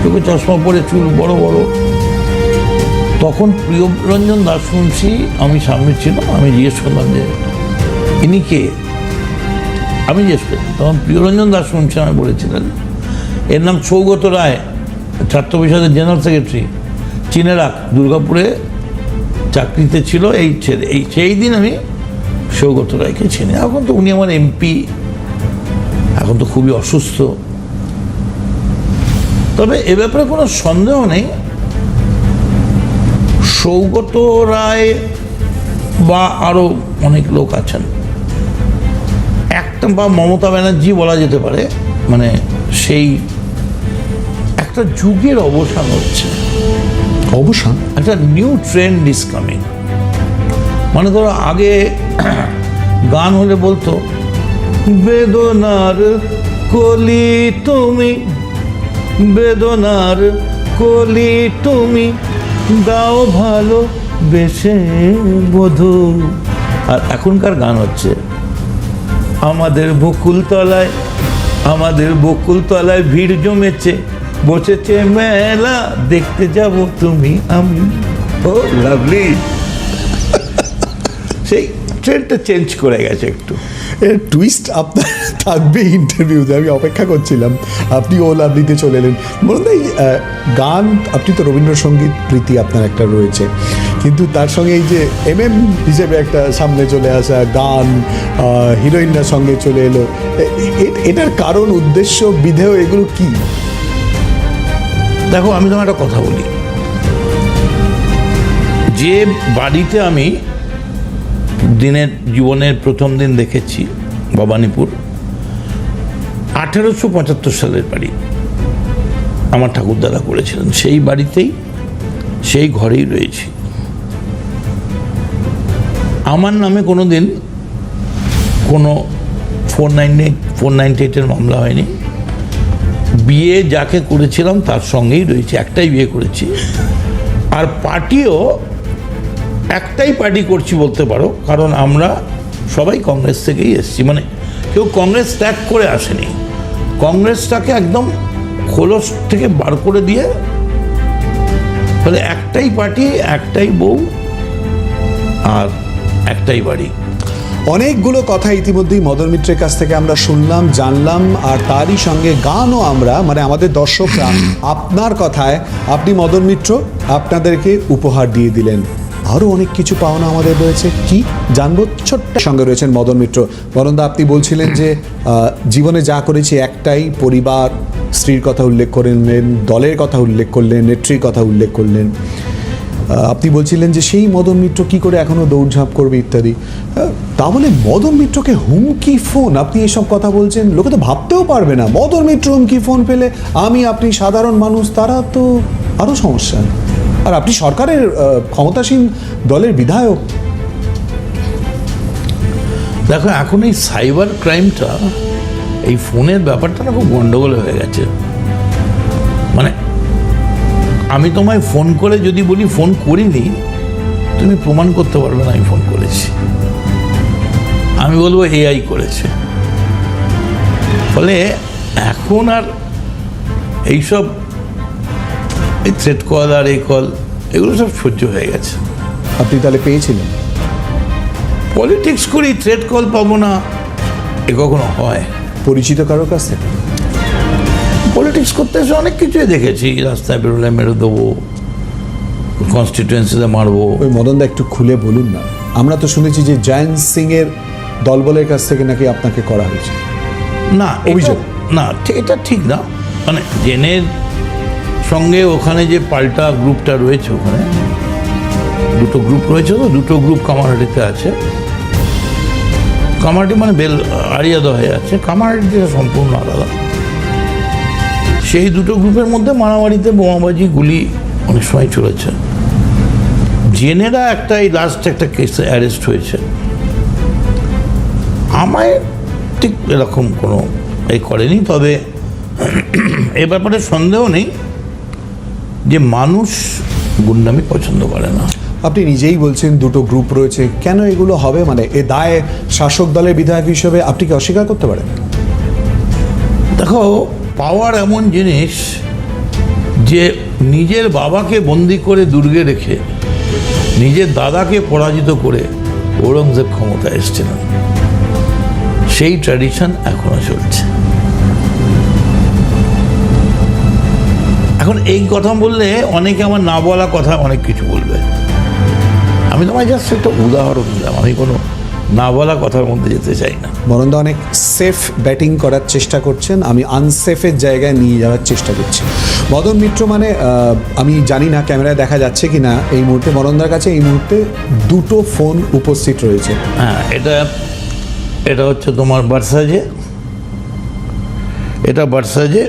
চোখে চশমা পরে, চুল বড় বড়। তখন প্রিয়রঞ্জন দাসবংশী আমি সামনে ছিল, আমি জিজ্ঞেস করলাম যে ইনি কে, আমি জিজ্ঞেস করলাম, তখন প্রিয়রঞ্জন দাসবংশী আমি বলেছিলেন এর নাম সৌগত রায়, ছাত্র পরিষদের জেনারেল সেক্রেটারি, চিনে রাখ, দুর্গাপুরে চাকরিতে ছিল সেই দিন আমি সৌগত রায়কে চিনি। এখন তো উনি আমার এমপি, এখন তো খুবই অসুস্থ। তবে এ ব্যাপারে কোনো সন্দেহ নেই, সৌগত রায় বা আরো অনেক লোক আছেন, একটা বা মমতা ব্যানার্জি বলা যেতে পারে, মানে সেই একটা যুগের অবসান হচ্ছে। অবসান? একটা নিউ ট্রেন্ড ইজ কামিং। মানে ধরো আগে গান হলে বলতো বেদনার কলি তুমি, বেদনার কলি তুমি, দাও ভালো বেশে বধূ। আর এখনকার গান হচ্ছে আমাদের বকুলতলায়, আমাদের বকুলতলায় ভিড় জমেছে, বসেছে মেলা, দেখতে যাব তুমি আমি। ও লাভলি। সেই ট্রেন্ডটা চেঞ্জ করে গেছে একটু। টুইস্ট আপনার থাকবে ইন্টারভিউতে, আমি অপেক্ষা করছিলাম। আপনি ও লাভলিতে চলে এলেন। বলুন এই গান, আপনি তো রবীন্দ্রসঙ্গীত প্রীতি আপনার একটা রয়েছে, কিন্তু তার সঙ্গে এই যে এমএম হিসেবে একটা সামনে চলে আসা গান, হিরোইনরা সঙ্গে চলে এলো, এটার কারণ, উদ্দেশ্য, বিধেয় এগুলো কি? দেখো আমি তোমার একটা কথা বলি, যে বাড়িতে আমি জীবনের প্রথম দিন দেখেছি, ভবানীপুর, 1875 সালের বাড়ি, আমার ঠাকুরদাদা করেছিলেন, সেই বাড়িতেই সেই ঘরেই রয়েছি। আমার নামে কোনো দিন কোনো 498 মামলা হয়নি। বিয়ে যাকে করেছিলাম তার সঙ্গেই রয়েছে, একটাই বিয়ে করেছি। আর পার্টিও একটাই পার্টি করছি বলতে পারো, কারণ আমরা সবাই কংগ্রেস থেকেই এসেছি। মানে কেউ কংগ্রেস ত্যাগ করে আসেনি, কংগ্রেসটাকে একদম খোলস থেকে বার করে দিয়ে, ফলে একটাই পার্টি, একটাই বউ আর একটাই বাড়ি। অনেকগুলো কথা ইতিমধ্যেই মদন মিত্রের কাছ থেকে আমরা শুনলাম, জানলাম, আর তারই সঙ্গে গানও আমরা, মানে আমাদের দর্শকরা আপনার কথায়, আপনি মদন মিত্র আপনাদেরকে উপহার দিয়ে দিলেন। আরও অনেক কিছু পাওনা আমাদের রয়েছে, কি জানবো ছোট্ট। সঙ্গে রয়েছেন মদন মিত্র। মদনদা, আপনি বলছিলেন যে জীবনে যা করেছি একটাই, পরিবার, স্ত্রীর কথা উল্লেখ করলেন, দলের কথা উল্লেখ করলেন, নেত্রীর কথা উল্লেখ করলেন। আপনি বলছিলেন যে সেই মদন মিত্র কি করে এখনো দৌড়ঝাঁপ করবে ইত্যাদি। তা বলে মদন মিত্রকে হুমকি ফোন, আপনি এইসব কথা বলছেন, লোকে তো ভাবতেও পারবে না। মদন মিত্র হুমকি ফোন পেলে আমি, আপনি সাধারণ মানুষ, তারা তো আরও সমস্যা। আর আপনি সরকারের ক্ষমতাসীন দলের বিধায়ক। দেখো এখন এই সাইবার ক্রাইমটা, এই ফোনের ব্যাপারটা না খুব গন্ডগোল হয়ে গেছে। মানে আমি তোমায় ফোন করে যদি বলি ফোন করিনি, তুমি প্রমাণ করতে পারবে না আমি ফোন করেছি। আমি বলবো এআই করেছে। ফলে এখন আর এইসব এই থ্রেট কল আর এই কল, এগুলো সব সহ্য হয়ে গেছে। আপনি তাহলে পেয়েছিলেন? পলিটিক্স করি, থ্রেট কল পাবো না এ কখনো হয়? পরিচিত কারোর কাছ থেকে? পলিটিক্স করতে এসে অনেক কিছুই দেখেছি, রাস্তায় বেরোলে মেরে দেবো, কনস্টিটুয়েন্সিতে মারবো। ওই মদনদা একটু খুলে বলুন না। আমরা তো শুনেছি যে জয়ন্ত সিং এর দলবলের কাছ থেকে নাকি আপনাকে করা হয়েছে। না, অভিযোগ না, এটা ঠিক না। মানে জেনের সঙ্গে ওখানে যে পাল্টা গ্রুপটা রয়েছে, ওখানে দুটো গ্রুপ রয়েছে, তো দুটো গ্রুপ কামারহাটিতে আছে। কামারহাটি মানে আড়িয়াদহে আছে, কামারহাটি সম্পূর্ণ আলাদা। সেই দুটো গ্রুপের মধ্যে মারামারিতে বোমাবাজি, গুলি অনেক সময় চলেছে। জেনেরা একটা, এই লাস্ট একটা কেসে অ্যারেস্ট হয়েছে। আমায় ঠিক এরকম কোনো এই করেনি। তবে এ ব্যাপারে সন্দেহ নেই যে মানুষ গুন্ডামি পছন্দ করে না। আপনি নিজেই বলছেন দুটো গ্রুপ রয়েছে, কেন এগুলো হবে? মানে এ দায় শাসক দলের বিধায়ক হিসেবে আপনি কি অস্বীকার করতে পারেন? দেখো, পাওয়ার এমন জিনিস যে নিজের বাবাকে বন্দি করে দুর্গে রেখে নিজের দাদাকে পরাজিত করে ঔরঙ্গজেব ক্ষমতায় এসেছিলেন, সেই ট্র্যাডিশন এখনো চলছে। এখন এই কথা বললে অনেকে আমার না বলা কথা অনেক কিছু বলবে। আমি তোমায় জাস্ট একটা উদাহরণ দিলাম, আমি কোনো না বলা কথার মধ্যে যেতে চাই না। বরন্দা অনেক সেফ ব্যাটিং করার চেষ্টা করছেন, আমি আনসেফের জায়গায় নিয়ে যাওয়ার চেষ্টা করছি। মদন মিত্র মানে আমি জানি না ক্যামেরায় দেখা যাচ্ছে কি না, এই মুহূর্তে বরন্দার কাছে এই মুহূর্তে দুটো ফোন উপস্থিত রয়েছে। হ্যাঁ, এটা হচ্ছে তোমার ভার্সাজে, এটা ভার্সাজে,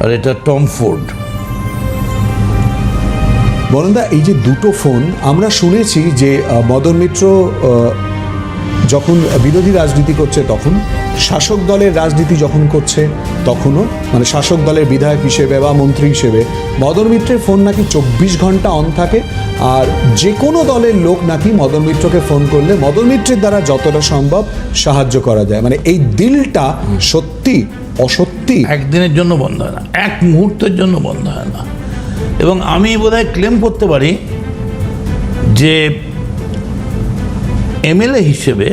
আর এটা টম ফোর্ড। বরন্দা এই যে দুটো ফোন আমরা শুনেছি যে মদন মিত্র যখন বিরোধী রাজনীতি করছে তখন, শাসক দলের রাজনীতি যখন করছে তখনও, মানে শাসক দলের বিধায়ক হিসেবে বা মন্ত্রী হিসেবে মদন মিত্রের ফোন নাকি 24 ঘন্টা অন থাকে, আর যে কোনো দলের লোক নাকি মদন মিত্রকে ফোন করলে মদন মিত্রের দ্বারা যতটা সম্ভব সাহায্য করা যায়। মানে এই দিলটা সত্যি অসত্যি একদিনের জন্য বন্ধ হয় না, এক মুহূর্তের জন্য বন্ধ হয় না। এবং আমি বোধহয় ক্লেম করতে পারি যে এমএলএ হিসেবে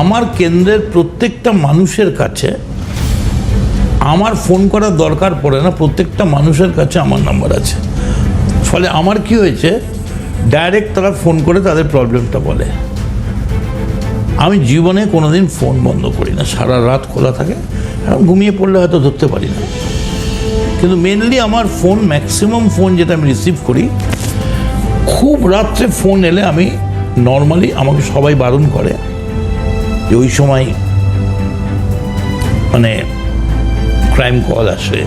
আমার কেন্দ্রের প্রত্যেকটা মানুষের কাছে আমার ফোন করার দরকার পড়ে না, প্রত্যেকটা মানুষের কাছে আমার নাম্বার আছে। ফলে আমার কি হয়েছে, ডাইরেক্ট তারা ফোন করে তাদের প্রবলেমটা বলে। আমি জীবনে কোনোদিন ফোন বন্ধ করি না, সারা রাত খোলা থাকে, কারণ ঘুমিয়ে পড়লে হয়তো ধরতে পারি না। কিন্তু মেনলি আমার ফোন, ম্যাক্সিমাম ফোন যেটা আমি রিসিভ করি, খুব রাত্রে ফোন এলে আমি নর্মালি, আমাকে সবাই বারণ করে যে ওই সময় মানে ক্রাইম কল আসে,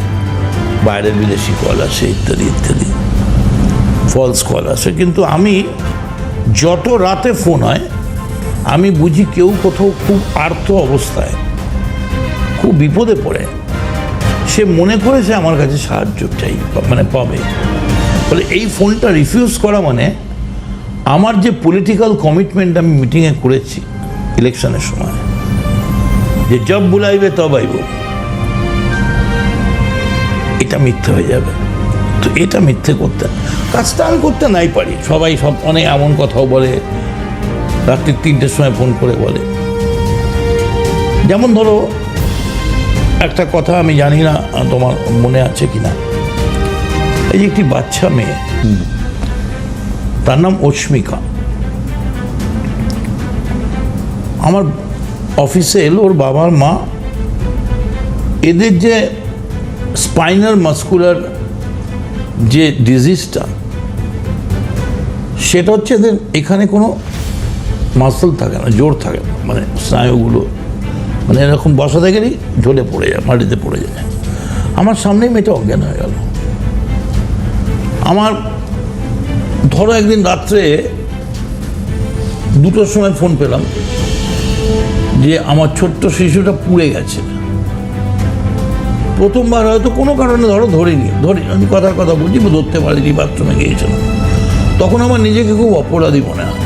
বাইরের বিদেশি কল আসে, ইত্যাদি ইত্যাদি, ফলস কল আসে। কিন্তু আমি যত রাতে ফোন হয় আমি বুঝি কেউ কোথাও খুব আর্ত অবস্থায়, খুব বিপদে পড়ে, সে মনে করেছে আমার কাছে সাহায্য চাই, মানে পাবে। ফলে এই ফোনটা রিফিউজ করা মানে আমার যে পলিটিক্যাল কমিটমেন্ট আমি মিটিংয়ে করেছি ইলেকশনের সময়, যে জব বুলাইবে তব আইব, এটা মিথ্যে হয়ে যাবে। তো এটা মিথ্যে করতে, কাজটা আমি করতে নাই পারি, সবাই সব অনেক এমন কথাও বলে, রাত্রি 3টের সময় ফোন করে বলে। যেমন ধরো একটা কথা, আমি জানি না তোমার মনে আছে কিনা, এই যে একটি বাচ্চা মেয়ে, তার নাম অস্মিকা, আমার অফিসে এলো ওর বাবার মা। এদের যে স্পাইনাল মাস্কুলার যে ডিজিজটা, সেটা হচ্ছে এদের এখানে কোনো মাসল থাকে না, জোর থাকে না, মানে স্নায়ুগুলো মানে এরকম বসাতে গেলেই ঢলে পড়ে যায়, মাটিতে পড়ে যায়। আমার সামনেই মেয়েটা অজ্ঞান হয়ে গেল। আমার ধরো একদিন রাত্রে 2টোর সময় ফোন পেলাম যে আমার ছোট্ট শিশুটা পুড়ে গেছে। প্রথমবার হয়তো কোনো কারণে ধরিনি, আমি কথার কথা বলছি, ধরতে পারিনি, বাথরুমে গিয়েছিলাম। তখন আমার নিজেকে খুব অপরাধী মনে হয়।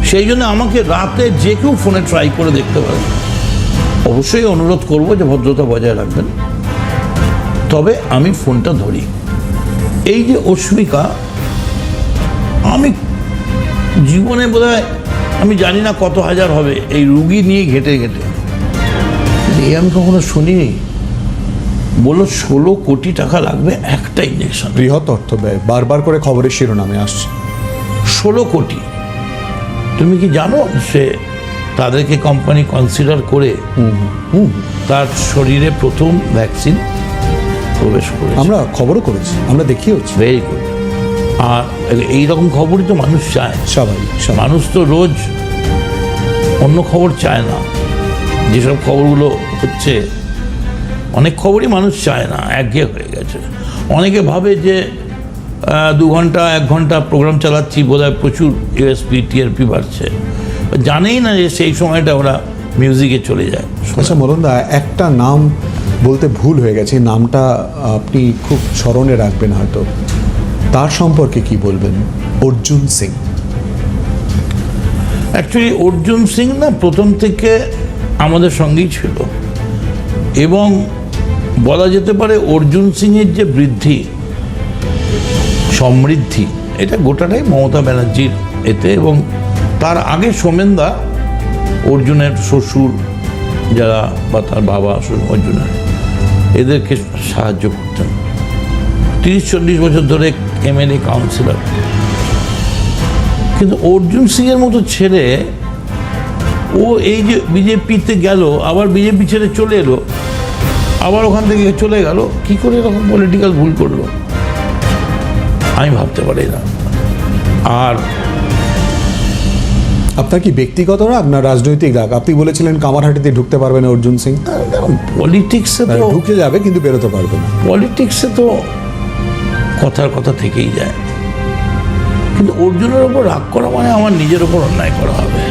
সেই জন্য আমাকে রাতে যে কেউ ফোনে ট্রাই করে দেখতে পারে, অবশ্যই অনুরোধ করব যে ভদ্রতা বজায় রাখবেন, তবে আমি ফোনটা ধরি। এই যে অস্মিকা, আমি জীবনে বোধহয় আমি জানি না কত হাজার হবে এই রুগী নিয়ে ঘেটে ঘেটে, এই আমি কখনো শুনিনি। বললো 16 কোটি টাকা লাগবে একটা ইঞ্জেকশন, বৃহৎ অর্থ ব্যয়, বারবার করে খবরের শিরোনামে আসছে। 16 কোটি। তুমি কি জানো সে তাদেরকে কোম্পানি কনসিডার করে তার শরীরে প্রথম ভ্যাকসিন প্রবেশ করে? আমরা খবরও করেছি, আমরা দেখিয়েছি। Very good. আর এইরকম খবরই তো মানুষ চায়। স্বাভাবিক। মানুষ তো রোজ অন্য খবর চায় না। যেসব খবরগুলো হচ্ছে, অনেক খবরই মানুষ চায় না, একঘেয়ে হয়ে গেছে। অনেকে ভাবে যে 2 ঘন্টা 1 ঘন্টা প্রোগ্রাম চালাচ্ছি, বোধহয় প্রচুর ইউএসপি টিআরপি বাড়ছে, জানেই না যে সেই সময়টা ওরা মিউজিকে চলে যায়। আচ্ছা মদনদা, একটা নাম বলতে ভুল হয়ে গেছে, নামটা আপনি খুব স্মরণে রাখবেন হয়তো, তার সম্পর্কে কি বলবেন? অর্জুন সিং। অ্যাকচুয়ালি অর্জুন সিং না প্রথম থেকে আমাদের সঙ্গেই ছিল, এবং বলা যেতে পারে অর্জুন সিংয়ের যে বৃদ্ধি, সমৃদ্ধি, এটা গোটাটাই মমতা ব্যানার্জির এতে। এবং তার আগে সোমেনদা, অর্জুনের শ্বশুর যারা বা তার বাবা অর্জুনের, এদেরকে সাহায্য করতেন। 30-40 বছর ধরে এমএলএ কাউন্সিলর। কিন্তু অর্জুন সিংয়ের মতো ছেলে ও এই যে বিজেপিতে গেল, আবার বিজেপি ছেড়ে চলে এলো, আবার ওখান থেকে চলে গেল, কি করে এরকম পলিটিক্যাল ভুল করলো আমি ভাবতে পারি না। আর আপনার কি ব্যক্তিগত রাগ না রাজনৈতিক রাগ? আপনি বলেছিলেন কামারহাটিতে ঢুকতে পারবে না অর্জুন সিং। পলিটিক্সে তো ঢুকে যাবে কিন্তু বেরোতে পারবে না। পলিটিক্সে তো কথার কথা থেকেই যায়, কিন্তু অর্জুনের ওপর রাগ করা মানে আমার নিজের ওপর অন্যায় করা হবে।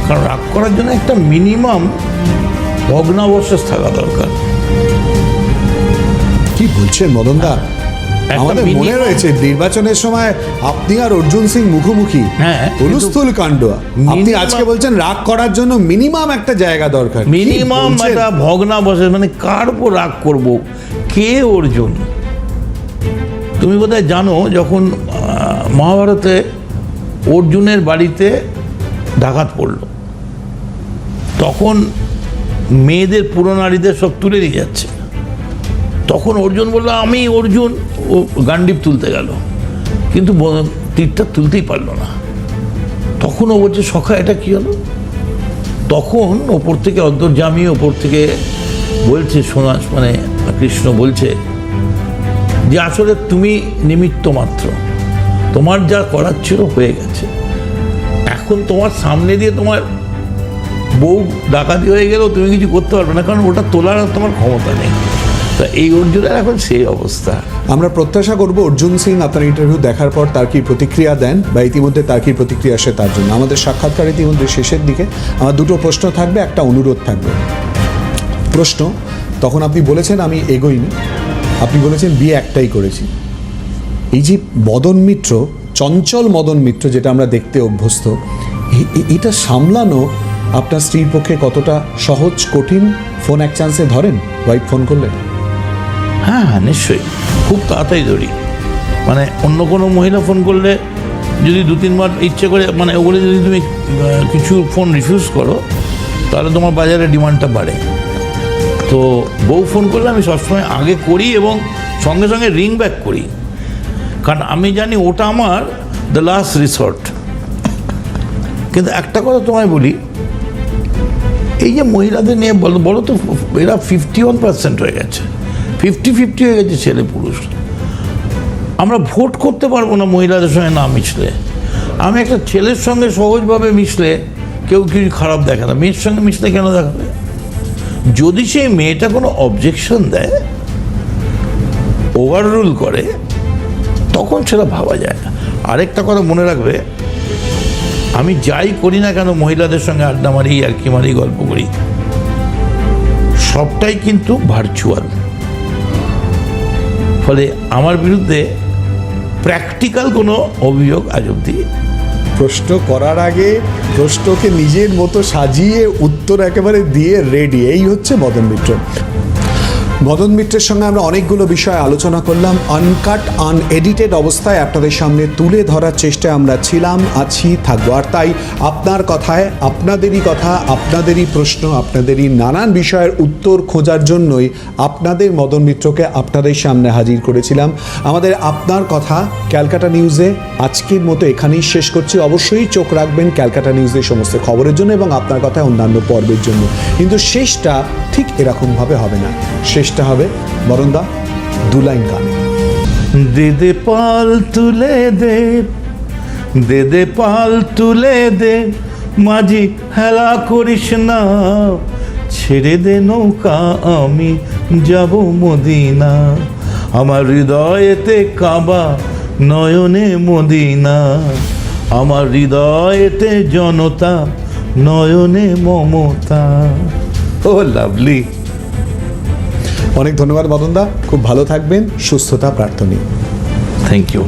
কারণ রাগ করার জন্য একটা মিনিমাম ভগ্নাবশেষ থাকা দরকার। কি বলছেন মদনদা? আমাদের মনে minimum- রয়েছে নির্বাচনের সময় আপনি আর অর্জুন সিং মুখোমুখি, হ্যাঁ, হুলস্থুল কাণ্ড। আপনি minimum- আজকে বলছেন রাগ করার জন্য মিনিমাম একটা জায়গা দরকার। কি মিনিমাম বলছেন? একটা ভগ্নাবশেষ, মানে কার উপর রাগ করব? কে অর্জুন? তুমি বোধহয় জানো, যখন মহাভারতে অর্জুনের বাড়িতে ডাকাত পড়ল, তখন মেয়েদের পুরো নারীদের সব তুলে নিয়ে যাচ্ছে, তখন অর্জুন বললো আমি অর্জুন, ও গান্ডিব তুলতে গেল, কিন্তু তীরটা তুলতেই পারলো না। তখন ও বলছে সখা এটা কি হলো? তখন ওপর থেকে অন্তর্যামী ওপর থেকে বলছে, সোনা মানে কৃষ্ণ বলছে যে আসলে তুমি নিমিত্ত মাত্র, তোমার যা করার ছিল হয়ে গেছে, এখন তোমার সামনে দিয়ে তোমার বউ ডাকাতি হয়ে গেলেও তুমি কিছু করতে পারবে না, কারণ ওটা তোলার আর তোমার ক্ষমতা নেই। তা এই অর্জুনের এখন সেই অবস্থা। আমরা প্রত্যাশা করব অর্জুন সিং আপনার ইন্টারভিউ দেখার পর তার কি প্রতিক্রিয়া দেন, বা ইতিমধ্যে তার কি প্রতিক্রিয়া আসে তার জন্য। আমাদের সাক্ষাৎকার ইতিমধ্যে শেষের দিকে। আমার দুটো প্রশ্ন থাকবে, একটা অনুরোধ থাকবে। প্রশ্ন, তখন আপনি বলেছেন আমি এগোইনি, আপনি বলেছেন বিয়ে একটাই করেছি। এই যে মদন মিত্র, চঞ্চল মদন মিত্র যেটা আমরা দেখতে অভ্যস্ত, এটা সামলানো আপনার স্ত্রীর পক্ষে কতটা সহজ, কঠিন? ফোন এক চান্সে ধরেন ওয়াইফ ফোন করলে? হ্যাঁ হ্যাঁ, নিশ্চয়ই, খুব তাড়াতাড়ি ধরি। মানে অন্য কোনো মহিলা ফোন করলে যদি 2-3 বার ইচ্ছে করে, মানে ওগুলো যদি তুমি কিছু ফোন রিফিউজ করো, তাহলে তোমার বাজারে ডিমান্ডটা বাড়ে। তো বউ ফোন করলে আমি সবসময় আগে করি এবং সঙ্গে সঙ্গে রিং ব্যাক করি, কারণ আমি জানি ওটা আমার দ্য লাস্ট রিসর্ট। কিন্তু একটা কথা তোমায় বলি, এই যে মহিলাদের নিয়ে বলো তো, এরা 51% হয়ে গেছে, 50-50 হয়ে গেছে ছেলে পুরুষ। আমরা ভোট করতে পারবো না মহিলাদের সঙ্গে না মিশলে। আমি একটা ছেলের সঙ্গে সহজভাবে মিশলে কেউ কিছু খারাপ দেখে না, মেয়ের সঙ্গে মিশলে কেন দেখাবে? যদি সেই মেয়েটা কোনো অবজেকশন দেয়, ওভার রুল করে, তখন সেটা ভাবা যায় না। আরেকটা কথা মনে রাখবে, আমি যাই করি না কেন, মহিলাদের সঙ্গে আড্ডা মারি, আর কি মারি, গল্প করি, সবটাই কিন্তু ভার্চুয়াল। ফলে আমার বিরুদ্ধে প্র্যাকটিক্যাল কোনো অভিযোগ আজ অবধি। প্রশ্ন করার আগে প্রশ্নকে নিজের মতো সাজিয়ে উত্তর একেবারে দিয়ে রেডি, এই হচ্ছে মদন মিত্র। মদন মিত্রের সঙ্গে আমরা অনেকগুলো বিষয় আলোচনা করলাম, আনকাট আনএডিটেড অবস্থায় আপনাদের সামনে তুলে ধরার চেষ্টায় আমরা ছিলাম, আছি, থাকবো। আর তাই আপনার কথায়, আপনাদেরই কথা, আপনাদেরই প্রশ্ন, আপনাদেরই নানান বিষয়ের উত্তর খোঁজার জন্যই আপনাদের মদন মিত্রকে আপনাদের সামনে হাজির করেছিলাম। আমাদের আপনার কথা ক্যালকাটা নিউজে আজকের মতো এখানেই শেষ করছি। অবশ্যই চোখ রাখবেন ক্যালকাটা নিউজের সমস্ত খবরের জন্য এবং আপনার কথায় অন্যান্য পর্বের জন্য, কিন্তু শেষটা ঠিক এরকমভাবে হবে না, শেষটা হবে বরন্দা 2 লাইন গানে। দে দে পাল তুলে দে, দে দে পাল তুলে দে, মাঝি হেলা করিস না, ছেড়ে দে নৌকা আমি যাব মদিনা, আমার হৃদয়েতে কাবা, নয়নে মদিনা, আমার হৃদয়েতে জনতা, নয়নে মমতা। ও লাভলি। অনেক ধন্যবাদ মদনদা, খুব ভালো থাকবেন, সুস্থতা প্রার্থনীয়। Thank you.